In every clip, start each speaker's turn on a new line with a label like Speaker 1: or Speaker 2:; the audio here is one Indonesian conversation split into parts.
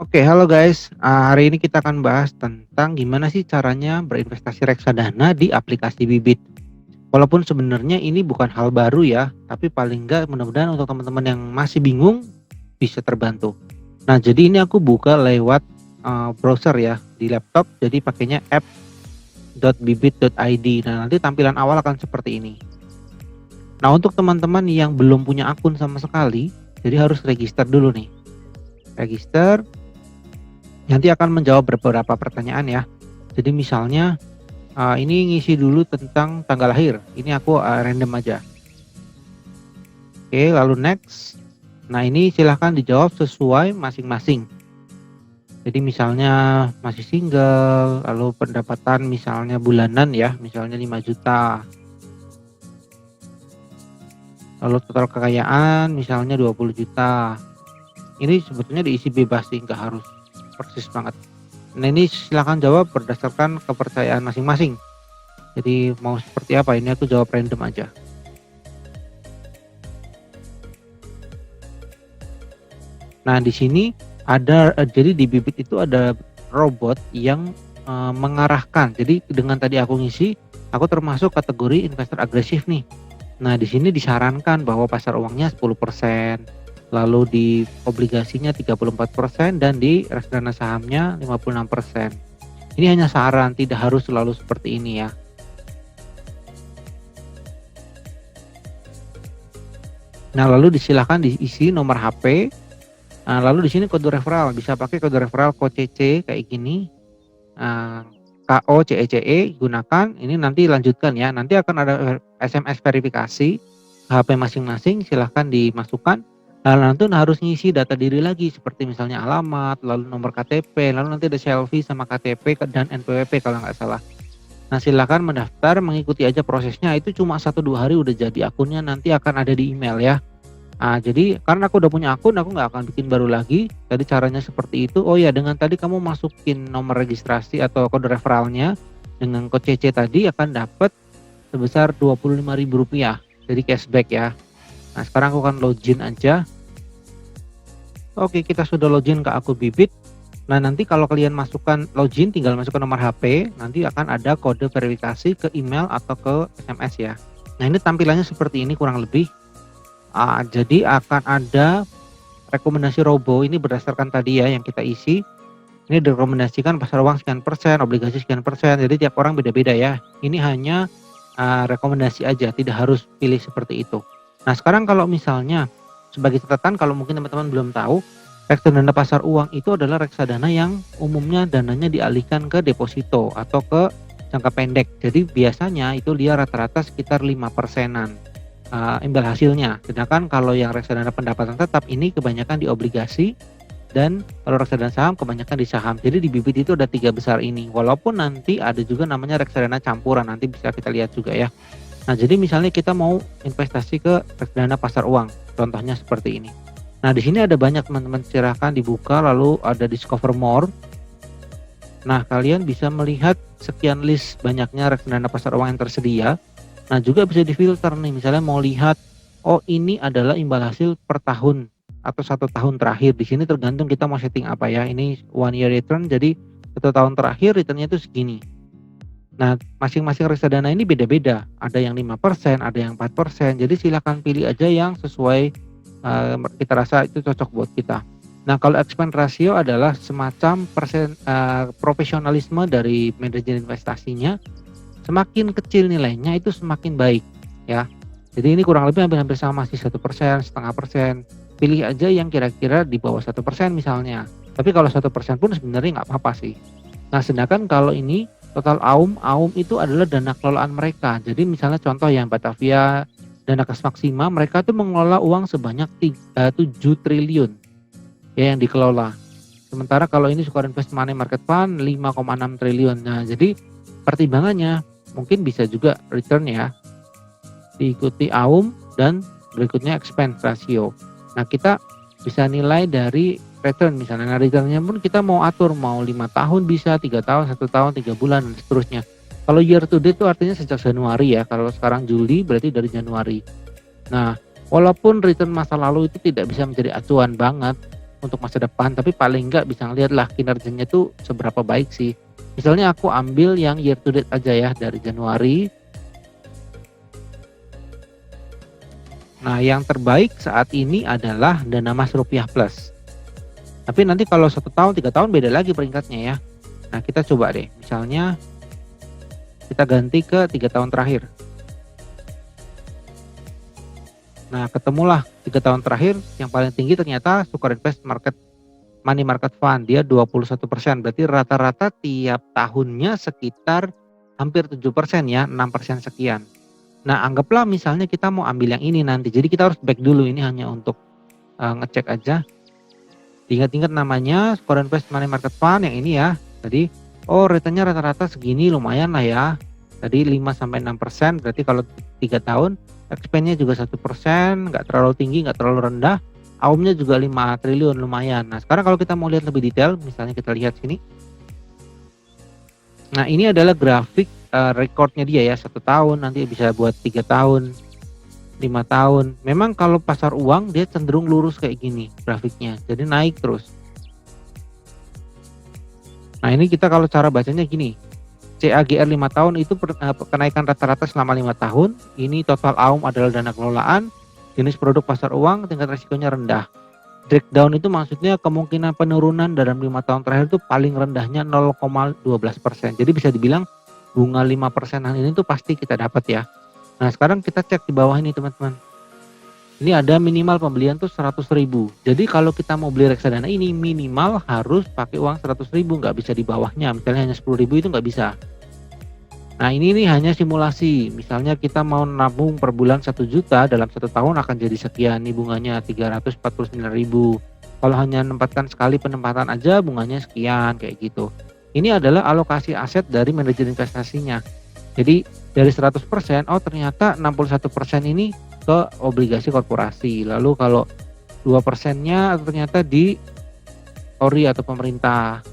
Speaker 1: Oke, halo guys. Hari ini kita akan bahas tentang gimana sih caranya berinvestasi reksadana di aplikasi Bibit. Walaupun sebenarnya ini bukan hal baru ya, tapi paling enggak mudah-mudahan untuk teman-teman yang masih bingung bisa terbantu. Nah, jadi ini aku buka lewat browser ya di laptop, jadi pakainya app.bibit.id. Nah, nanti tampilan awal akan seperti ini. Nah, untuk teman-teman yang belum punya akun sama sekali, jadi harus register dulu nih. Register. Nanti akan menjawab beberapa pertanyaan ya. Jadi misalnya, ini ngisi dulu tentang tanggal lahir, ini aku, random aja. Oke, lalu next. Nah, ini silahkan dijawab sesuai masing-masing. Jadi misalnya masih single, lalu pendapatan misalnya bulanan ya, misalnya 5 juta, lalu total kekayaan misalnya 20 juta. Ini sebetulnya diisi bebas sih, nggak harus persis banget. Nah, ini silahkan jawab berdasarkan kepercayaan masing-masing. Jadi mau seperti apa, ini aku jawab random aja. Nah, di sini ada jadi di Bibit itu ada robot yang, mengarahkan. Jadi dengan tadi aku ngisi, aku termasuk kategori investor agresif nih. Nah, di sini disarankan bahwa pasar uangnya 10%, lalu di obligasinya 34% dan di reksadana sahamnya 56%. Ini hanya saran, tidak harus selalu seperti ini ya. Nah, lalu disilahkan diisi nomor HP. Nah, lalu di sini kode referral, bisa pakai kode referral KOCC kayak gini, eee, KOCECE gunakan, ini nanti lanjutkan ya, nanti akan ada SMS verifikasi ke HP masing-masing, silahkan dimasukkan. Nah, nanti harus ngisi data diri lagi seperti misalnya alamat, lalu nomor KTP, lalu nanti ada selfie sama KTP dan NPWP kalau nggak salah. Nah, silahkan mendaftar, mengikuti aja prosesnya, itu cuma 1-2 hari udah jadi, akunnya nanti akan ada di email ya. Jadi karena aku udah punya akun, aku nggak akan bikin baru lagi. Tadi caranya seperti itu. Oh ya, dengan tadi kamu masukin nomor registrasi atau kode referralnya dengan kode CC tadi akan dapat sebesar Rp25.000, jadi cashback ya. Nah, sekarang aku akan login aja. Oke, kita sudah login ke akun Bibit. Nah, nanti kalau kalian masukkan login, tinggal masukkan nomor HP, nanti akan ada kode verifikasi ke email atau ke SMS ya. Nah, ini tampilannya seperti ini kurang lebih. Jadi akan ada rekomendasi robo, ini berdasarkan tadi ya yang kita isi, ini direkomendasikan pasar uang sekian persen, obligasi sekian persen, jadi tiap orang beda-beda ya. Ini hanya, rekomendasi aja, tidak harus pilih seperti itu. Nah, sekarang kalau misalnya sebagai catatan, kalau mungkin teman-teman belum tahu, reksadana pasar uang itu adalah reksadana yang umumnya dananya dialihkan ke deposito atau ke jangka pendek. Jadi biasanya itu dia rata-rata sekitar 5%-an, imbal hasilnya. Sedangkan kalau yang reksadana pendapatan tetap ini kebanyakan di obligasi dan kalau reksadana saham kebanyakan di saham. Jadi di Bibit itu ada 3 besar ini. Walaupun nanti ada juga namanya reksadana campuran, nanti bisa kita lihat juga ya. Nah, jadi misalnya kita mau investasi ke reksadana pasar uang, contohnya seperti ini. Nah, di sini ada banyak teman-teman, silahkan dibuka lalu ada discover more. Nah, kalian bisa melihat sekian list banyaknya reksadana pasar uang yang tersedia. Nah, juga bisa difilter nih, misalnya mau lihat, oh ini adalah imbal hasil per tahun atau 1 tahun terakhir. Di sini tergantung kita mau setting apa ya. Ini 1 year return, jadi 1 tahun terakhir returnnya itu segini. Nah, masing-masing reksadana ini beda-beda. Ada yang 5%, ada yang 4%. Jadi silakan pilih aja yang sesuai kita rasa itu cocok buat kita. Nah, kalau expense ratio adalah semacam profesionalisme dari manajer investasinya. Semakin kecil nilainya itu semakin baik ya. Jadi ini kurang lebih hampir-hampir sama sih, 1%, setengah persen. Pilih aja yang kira-kira di bawah 1% misalnya. Tapi kalau 1% pun sebenarnya nggak apa-apa sih. Nah, sedangkan kalau ini total AUM itu adalah dana kelolaan mereka. Jadi misalnya contoh yang Batavia, Dana Kas Maksima, mereka tuh mengelola uang sebanyak 7 triliun ya yang dikelola. Sementara kalau ini Sukor Invest Money Market Fund 5,6 triliun. Nah, jadi pertimbangannya mungkin bisa juga return ya, diikuti AUM dan berikutnya expense ratio. Nah, kita bisa nilai dari return misalnya. Nah, returnnya pun kita mau atur, mau 5 tahun bisa, 3 tahun, 1 tahun, 3 bulan dan seterusnya. Kalau year to date itu artinya sejak Januari ya, kalau sekarang Juli berarti dari Januari. Nah, walaupun return masa lalu itu tidak bisa menjadi acuan banget, untuk masa depan, tapi paling enggak bisa ngelihat lah kinerjanya tuh seberapa baik sih. Misalnya aku ambil yang year to date aja ya dari Januari. Nah, yang terbaik saat ini adalah Dana Mas Rupiah Plus. Tapi nanti kalau 1 tahun, 3 tahun beda lagi peringkatnya ya. Nah, kita coba deh, misalnya kita ganti ke 3 tahun terakhir. Nah, ketemulah 3 tahun terakhir yang paling tinggi ternyata Sukor Invest Money Market Fund, dia 21%, berarti rata-rata tiap tahunnya sekitar hampir 7% ya, 6% sekian. Nah, anggaplah misalnya kita mau ambil yang ini nanti, jadi kita harus back dulu, ini hanya untuk ngecek aja. Ingat-ingat namanya Sukor Invest Money Market Fund yang ini ya. Tadi, oh returnnya rata-rata segini, lumayan lah ya. Tadi 5-6%, berarti kalau 3 tahun expand-nya juga 1%, nggak terlalu tinggi, nggak terlalu rendah. AUM-nya juga 5 triliun, lumayan. Nah, sekarang kalau kita mau lihat lebih detail, misalnya kita lihat sini. Nah, ini adalah grafik rekornya dia ya, 1 tahun, nanti bisa buat 3 tahun, 5 tahun. Memang kalau pasar uang dia cenderung lurus kayak gini grafiknya, jadi naik terus. Nah, ini kita kalau cara bacanya gini, CAGR 5 tahun itu kenaikan rata-rata selama 5 tahun, ini total AUM adalah dana kelolaan, jenis produk pasar uang, tingkat resikonya rendah. Breakdown itu maksudnya kemungkinan penurunan dalam 5 tahun terakhir itu paling rendahnya 0,12%. Jadi bisa dibilang bunga 5%-an ini tuh pasti kita dapat ya. Nah, sekarang kita cek di bawah ini teman-teman. Ini ada minimal pembelian tuh 100.000. Jadi kalau kita mau beli reksadana ini minimal harus pakai uang 100.000, nggak bisa di bawahnya. Misalnya hanya 10.000 itu nggak bisa. Nah, ini nih hanya simulasi. Misalnya kita mau nabung per bulan 1 juta, dalam 1 tahun akan jadi sekian nih bunganya 349.000. Kalau hanya menempatkan sekali penempatan aja bunganya sekian kayak gitu. Ini adalah alokasi aset dari manajer investasinya. Jadi dari 100%, oh ternyata 61% ini ke obligasi korporasi. Lalu kalau 2%-nya ternyata di ori atau pemerintah.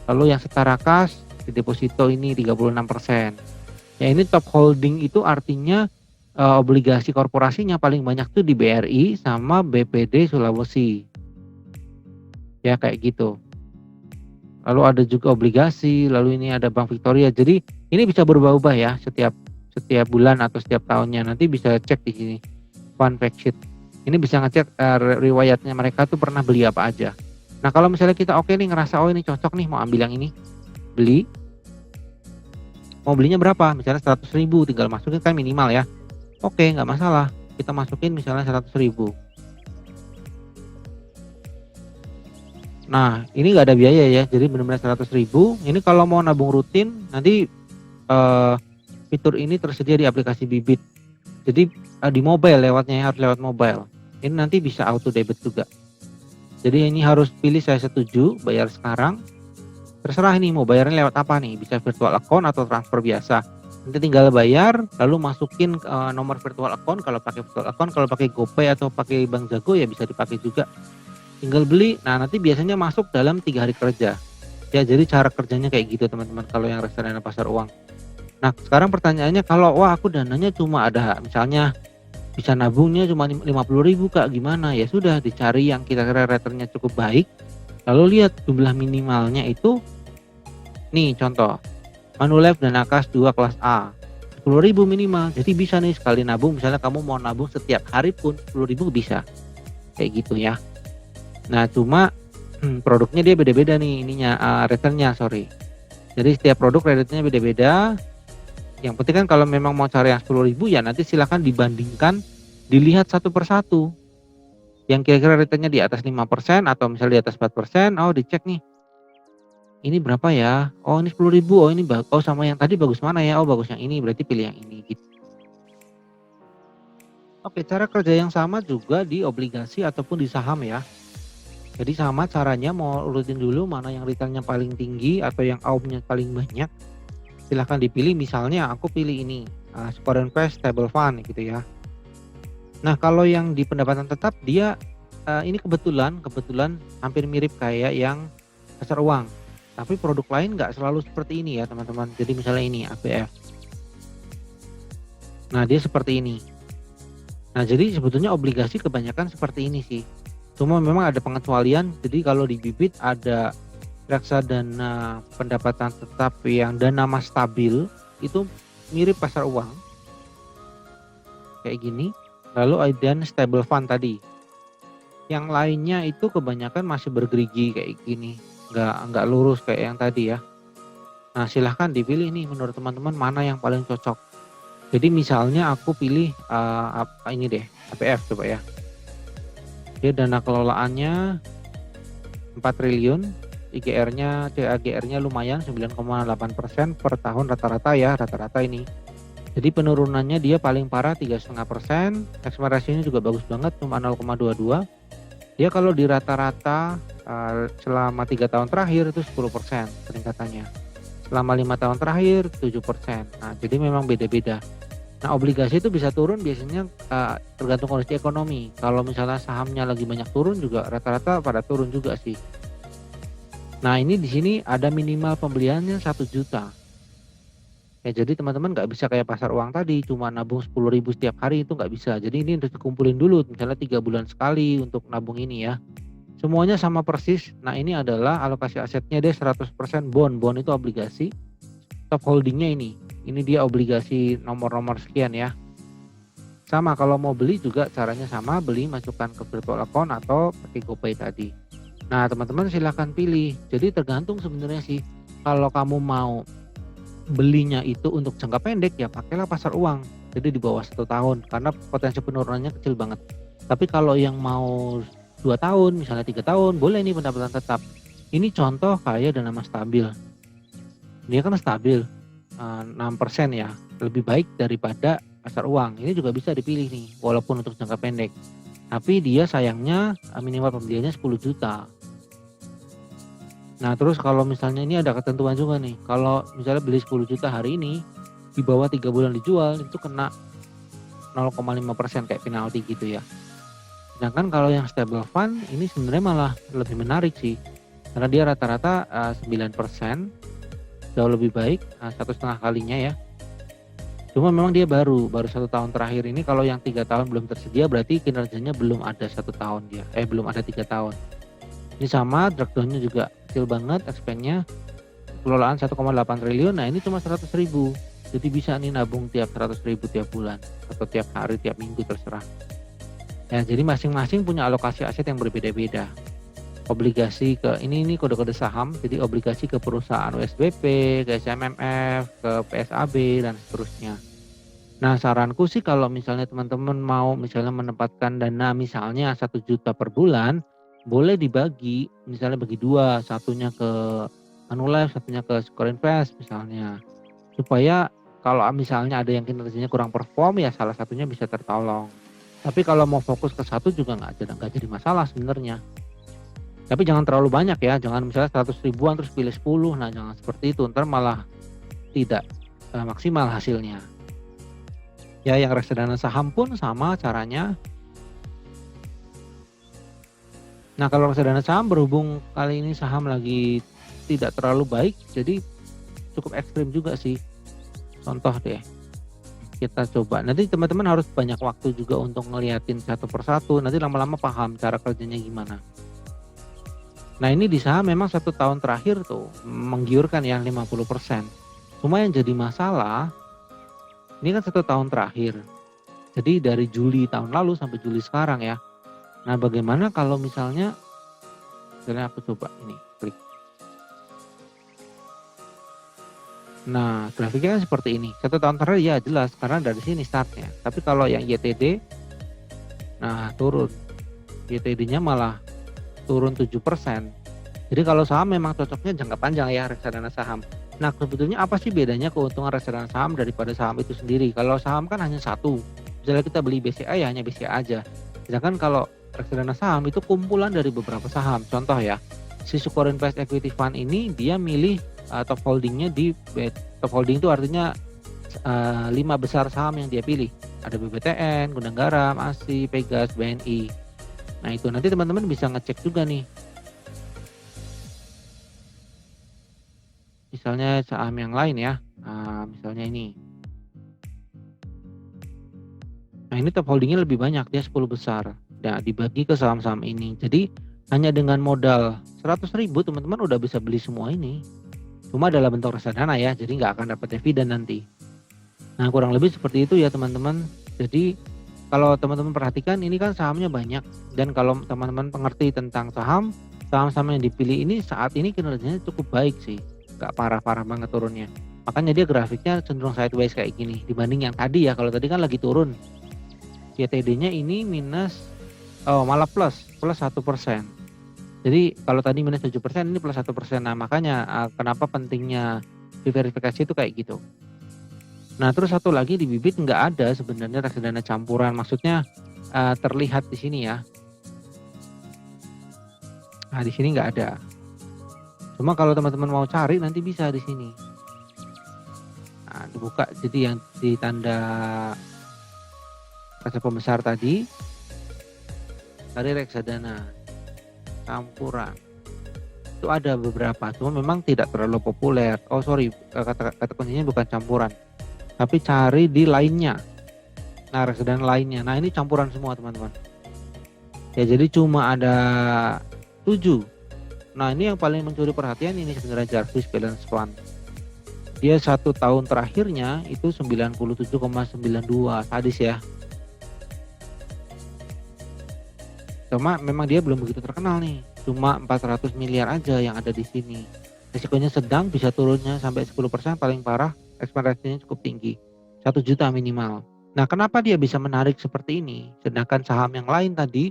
Speaker 1: Lalu yang setara kas di deposito ini 36%. Ya, ini top holding itu artinya obligasi korporasinya paling banyak tuh di BRI sama BPD Sulawesi. Ya kayak gitu. Lalu ada juga obligasi, lalu ini ada Bank Victoria. Jadi ini bisa berubah-ubah ya setiap bulan atau setiap tahunnya. Nanti bisa cek di sini fund fact sheet. Ini bisa ngecek riwayatnya mereka tuh pernah beli apa aja. Nah, kalau misalnya kita oke nih ngerasa oh ini cocok nih mau ambil yang ini, beli. Mau belinya berapa? Misalnya 100.000, tinggal masukin kan minimal ya. Oke, nggak masalah. Kita masukin misalnya 100.000. Nah, ini nggak ada biaya ya, jadi benar-benar 100.000. Ini kalau mau nabung rutin, nanti fitur ini tersedia di aplikasi Bibit. Jadi di mobile lewatnya, harus lewat mobile. Ini nanti bisa auto debit juga. Jadi ini harus pilih saya setuju, bayar sekarang. Terserah ini mau bayarnya lewat apa nih, bisa virtual account atau transfer biasa. Nanti tinggal bayar, lalu masukin nomor virtual account kalau pakai virtual account, kalau pakai GoPay atau pakai Bank Jago ya bisa dipakai juga. Tinggal beli, nah nanti biasanya masuk dalam 3 hari kerja. Ya, jadi cara kerjanya kayak gitu teman-teman kalau yang reksadana pasar uang. Nah, sekarang pertanyaannya kalau wah aku dananya cuma ada misalnya bisa nabungnya cuma 50.000 Kak, gimana? Ya sudah dicari yang kira-kira returnnya cukup baik. Lalu lihat jumlah minimalnya itu. Nih contoh, Manulife Dana Kas 2 kelas A. 10.000 minimal. Jadi bisa nih sekali nabung, misalnya kamu mau nabung setiap hari pun 10.000 bisa. Kayak gitu ya. Nah, cuma produknya dia beda-beda nih ininya returnnya, sorry. Jadi setiap produk returnnya beda-beda. Yang penting kan kalau memang mau cari yang 10.000 ya nanti silakan dibandingkan, dilihat satu persatu. Yang kira-kira returnnya di atas 5% atau misalnya di atas 4%, oh dicek nih. Ini berapa ya? Oh ini 10.000, oh ini oh sama yang tadi bagus mana ya? Oh bagus yang ini, berarti pilih yang ini gitu. Oke, cara kerja yang sama juga di obligasi ataupun di saham ya. Jadi sama caranya, mau urutin dulu mana yang returnnya paling tinggi atau yang AUM-nya paling banyak. Silahkan dipilih, misalnya aku pilih ini, Sukor Invest Stable Fund gitu ya. Nah, kalau yang di pendapatan tetap dia ini kebetulan hampir mirip kayak yang pasar uang. Tapi produk lain nggak selalu seperti ini ya teman-teman. Jadi misalnya ini APF. Nah, dia seperti ini. Nah, jadi sebetulnya obligasi kebanyakan seperti ini sih. Cuma memang ada pengecualian, jadi kalau di Bibit ada reksadana pendapatan tetap yang dana mas stabil, itu mirip pasar uang, kayak gini, lalu dan stable fund tadi. Yang lainnya itu kebanyakan masih bergerigi kayak gini, nggak lurus kayak yang tadi ya. Nah, silahkan dipilih nih menurut teman-teman mana yang paling cocok. Jadi misalnya aku pilih, apa ini deh, APF coba ya. Dia dana kelolaannya 4 triliun, CAGR-nya lumayan 9,8% per tahun rata-rata ya, rata-rata ini. Jadi penurunannya dia paling parah 3,5%, expense ratio-nya juga bagus banget cuma 0,22. Dia kalau di rata-rata selama 3 tahun terakhir itu 10% peningkatannya. Selama 5 tahun terakhir 7%. Nah, jadi memang beda-beda. Nah, obligasi itu bisa turun biasanya tergantung kondisi ekonomi. Kalau misalnya sahamnya lagi banyak turun juga rata-rata pada turun juga sih. Nah, ini di sini ada minimal pembeliannya 1 juta. Ya, jadi teman-teman nggak bisa kayak pasar uang tadi cuma nabung 10.000 setiap hari, itu nggak bisa. Jadi ini harus dikumpulin dulu misalnya 3 bulan sekali untuk nabung ini ya. Semuanya sama persis. Nah, ini adalah alokasi asetnya dia 100% bond. Bond itu obligasi. Top holdingnya ini. Ini dia obligasi nomor-nomor sekian ya. Sama kalau mau beli juga caranya sama, beli masukkan ke virtual account atau pakai GoPay tadi. Nah, teman-teman silahkan pilih. Jadi tergantung sebenarnya sih. Kalau kamu mau belinya itu untuk jangka pendek ya pakailah pasar uang. Jadi di bawah 1 tahun karena potensi penurunannya kecil banget. Tapi kalau yang mau 2 tahun, misalnya 3 tahun, boleh nih pendapatan tetap. Ini contoh kayak dana mas stabil. Dia kan stabil 6% ya, lebih baik daripada pasar uang. Ini juga bisa dipilih nih, walaupun untuk jangka pendek. Tapi dia sayangnya minimal pembeliannya 10 juta. Nah, terus kalau misalnya ini ada ketentuan juga nih, kalau misalnya beli 10 juta hari ini, di bawah 3 bulan dijual, itu kena 0,5% kayak penalti gitu ya. Sedangkan kalau yang stable fund ini sebenarnya malah lebih menarik sih, karena dia rata-rata 9%, jauh lebih baik, 1,5 kalinya ya. Cuma memang dia baru 1 tahun terakhir ini, kalau yang 3 tahun belum tersedia berarti kinerjanya belum ada 1 tahun dia, belum ada 3 tahun. Ini sama, drawdown-nya juga kecil banget, expense-nya kelolaan 1,8 triliun. Nah, ini cuma 100.000. Jadi bisa nih nabung tiap 100.000 tiap bulan atau tiap hari, tiap minggu terserah. Ya, jadi masing-masing punya alokasi aset yang berbeda-beda. Obligasi ke ini kode-kode saham, jadi obligasi ke perusahaan USBP, ke SMMF, ke PSAB dan seterusnya. Nah, saranku sih kalau misalnya teman-teman mau misalnya menempatkan dana misalnya 1 juta per bulan, boleh dibagi, misalnya bagi dua, satunya ke Manulife, satunya ke Skor Invest misalnya. Supaya kalau misalnya ada yang kinerjanya kurang perform ya salah satunya bisa tertolong. Tapi kalau mau fokus ke satu juga nggak jadi masalah sebenarnya. Tapi jangan terlalu banyak ya, jangan misalnya 100 ribuan terus pilih 10, nah jangan seperti itu, ntar malah tidak maksimal hasilnya. Ya, yang reksadana saham pun sama caranya. Nah, kalau reksadana saham berhubung kali ini saham lagi tidak terlalu baik, jadi cukup ekstrim juga sih. Contoh deh, kita coba. Nanti teman-teman harus banyak waktu juga untuk ngeliatin satu persatu, nanti lama-lama paham cara kerjanya gimana. Nah, ini di saham memang 1 tahun terakhir tuh menggiurkan ya 50%. Cuma yang jadi masalah, ini kan 1 tahun terakhir. Jadi dari Juli tahun lalu sampai Juli sekarang ya. Nah, bagaimana kalau misalnya aku coba ini klik. Nah, grafiknya kan seperti ini. 1 tahun terakhir ya jelas karena dari sini startnya. Tapi kalau yang YTD, nah turun. YTD-nya malah turun 7%. Jadi kalau saham memang cocoknya jangka panjang ya reksadana saham. Nah, sebetulnya apa sih bedanya keuntungan reksadana saham daripada saham itu sendiri? Kalau saham kan hanya satu. Misalnya kita beli BCA ya hanya BCA aja. Sedangkan kalau reksadana saham itu kumpulan dari beberapa saham. Contoh ya, si Sukor Invest Equity Fund ini dia milih top holdingnya di top holding itu artinya 5 besar saham yang dia pilih. Ada BBTN, Gudang Garam, ASI, Pegas, BNI. Nah, itu nanti teman-teman bisa ngecek juga nih. Misalnya saham yang lain ya, misalnya ini. Nah, ini top holdingnya lebih banyak, dia 10 besar. Nah, dibagi ke saham-saham ini. Jadi hanya dengan modal 100.000 teman-teman udah bisa beli semua ini. Cuma dalam bentuk reksadana ya, jadi nggak akan dapat dividen nanti. Nah, kurang lebih seperti itu ya teman-teman. Jadi kalau teman-teman perhatikan ini kan sahamnya banyak, dan kalau teman-teman mengerti tentang saham, saham-saham yang dipilih ini saat ini kinerjanya cukup baik sih, nggak parah-parah banget turunnya. Makanya dia grafiknya cenderung sideways kayak gini dibanding yang tadi ya. Kalau tadi kan lagi turun, YTD-nya ini malah plus 1%. Jadi kalau tadi minus 7%, ini plus 1%. Nah makanya kenapa pentingnya diverifikasi itu kayak gitu. Nah terus satu lagi, di Bibit nggak ada sebenarnya reksadana campuran, maksudnya terlihat di sini ya. Nah di sini nggak ada. Cuma kalau teman-teman mau cari nanti bisa di sini. Nah, dibuka, jadi yang di tanda kaca pembesar tadi, cari reksadana campuran. Itu ada beberapa, cuma memang tidak terlalu populer. Oh sorry, kata kuncinya bukan campuran, tapi cari di lainnya. Nah reksadana lainnya, nah ini campuran semua teman-teman. Ya jadi cuma ada 7. Nah ini yang paling mencuri perhatian ini sebenarnya, Jarvis Balance Fund. Dia 1 tahun terakhirnya itu 97,92, sadis ya. Cuma memang dia belum begitu terkenal nih, cuma 400 miliar aja yang ada di sini. Risikonya sedang, bisa turunnya sampai 10%, paling parah ekspektasinya cukup tinggi, 1 juta minimal. Nah kenapa dia bisa menarik seperti ini, sedangkan saham yang lain tadi,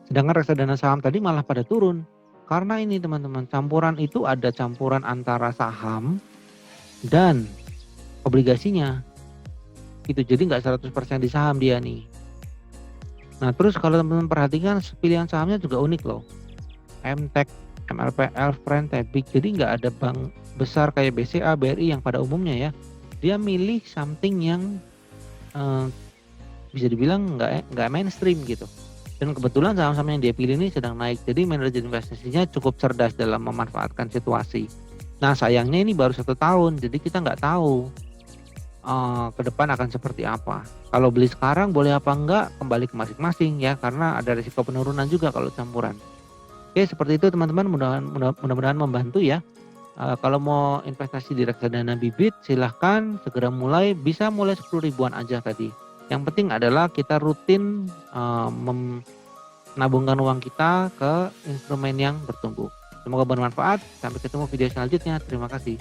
Speaker 1: sedangkan reksadana saham tadi malah pada turun. Karena ini teman-teman, campuran itu ada campuran antara saham dan obligasinya gitu, jadi nggak 100% di saham dia nih. Nah terus kalau teman-teman perhatikan pilihan sahamnya juga unik loh, MTEK, MLPL, Friend, Tebik. Jadi nggak ada bank besar kayak BCA, BRI yang pada umumnya ya. Dia milih something yang bisa dibilang nggak mainstream gitu. Dan kebetulan saham-saham yang dia pilih ini sedang naik. Jadi manajer investasinya cukup cerdas dalam memanfaatkan situasi. Nah sayangnya ini baru 1 tahun, jadi kita nggak tahu ke depan akan seperti apa. Kalau beli sekarang boleh apa enggak, kembali ke masing-masing ya, karena ada risiko penurunan juga kalau campuran. Oke, seperti itu teman-teman, mudah-mudahan membantu ya. Kalau mau investasi di reksadana Bibit silahkan segera mulai, bisa mulai 10 ribuan aja tadi. Yang penting adalah kita rutin menabungkan uang kita ke instrumen yang bertumbuh. Semoga bermanfaat, sampai ketemu video selanjutnya, terima kasih.